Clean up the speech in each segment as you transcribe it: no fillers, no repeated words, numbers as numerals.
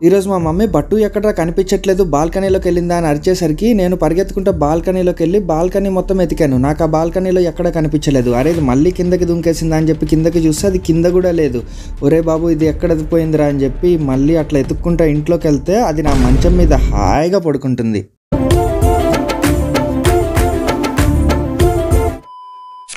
ఈరోజు మా మమ్మీ బట్టు ఎక్కడ కనిపించట్లేదు, బాల్కనీలోకి వెళ్ళిందా అని అరిచేసరికి నేను పరిగెత్తుకుంటే బాల్కనీలోకి వెళ్ళి బాల్కనీ మొత్తం ఎతికాను. నాకు ఆ బాల్కనీలో ఎక్కడ కనిపించలేదు. అరే ఇది మళ్ళీ కిందకి దుంకేసిందా అని చెప్పి కిందకి చూస్తే అది కింద కూడా లేదు. ఒరే బాబు ఇది ఎక్కడ పోయిందిరా అని చెప్పి మళ్ళీ అట్లా ఎత్తుక్కుంటా ఇంట్లోకి వెళ్తే అది నా మంచం మీద హాయిగా పడుకుంటుంది.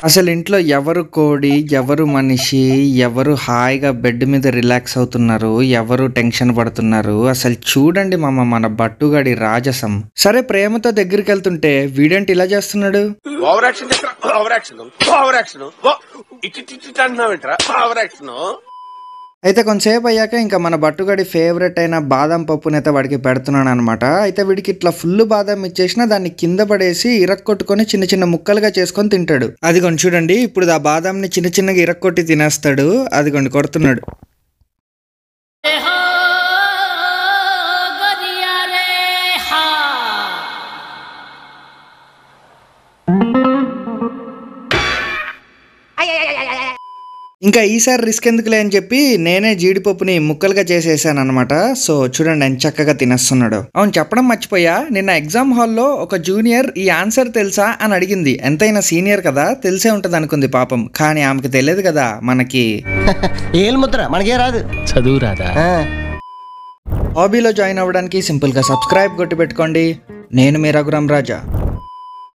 అసలు ఇంట్లో ఎవరు కోడి, ఎవరు మనిషి, ఎవరు హాయిగా బెడ్ మీద రిలాక్స్ అవుతున్నారు, ఎవరు టెన్షన్ పడుతున్నారు. అసలు చూడండి మన బట్టుగాడి రాజసం. సరే ప్రేమతో దగ్గరికి వెళ్తుంటే వీడేంటి ఇలా చేస్తున్నాడు. అయితే కొంతసేపు అయ్యాక ఇంకా మన బట్టుగాడి ఫేవరెట్ అయిన బాదం పప్పునైతే వాడికి పెడుతున్నాను అనమాట. అయితే వీడికి ఇట్లా ఫుల్ బాదం ఇచ్చేసిన దాన్ని కింద పడేసి ఇరక్కొట్టుకొని చిన్న చిన్న ముక్కలుగా చేసుకొని తింటాడు. అదిగోండి చూడండి, ఇప్పుడు ఆ బాదంని చిన్న చిన్నగా ఇరక్కొట్టి తినేస్తాడు. అదిగోండి కొడుతున్నాడు. ఇంకా ఈసారి రిస్క్ ఎందుకులే అని చెప్పి నేనే జీడిపప్పుని ముక్కలుగా చేసేసాను అనమాట. సో చూడండి ఎంత చక్కగా తినేస్తున్నాడు. అవును చెప్పడం మర్చిపోయా, నిన్న ఎగ్జామ్ హాల్లో ఒక జూనియర్ ఈ ఆన్సర్ తెలుసా అని అడిగింది. ఎంతైనా సీనియర్ కదా తెలిసే ఉంటది అనుకుంది పాపం. కానీ ఆమెకి తెలియదు కదా మనకి మనకే రాదు, చదువు రాదా. హాబీలో జాయిన్ అవ్వడానికి సింపుల్ గా సబ్స్క్రైబ్ కొట్టి పెట్టుకోండి. నేను మీ రఘురామ్ రాజా.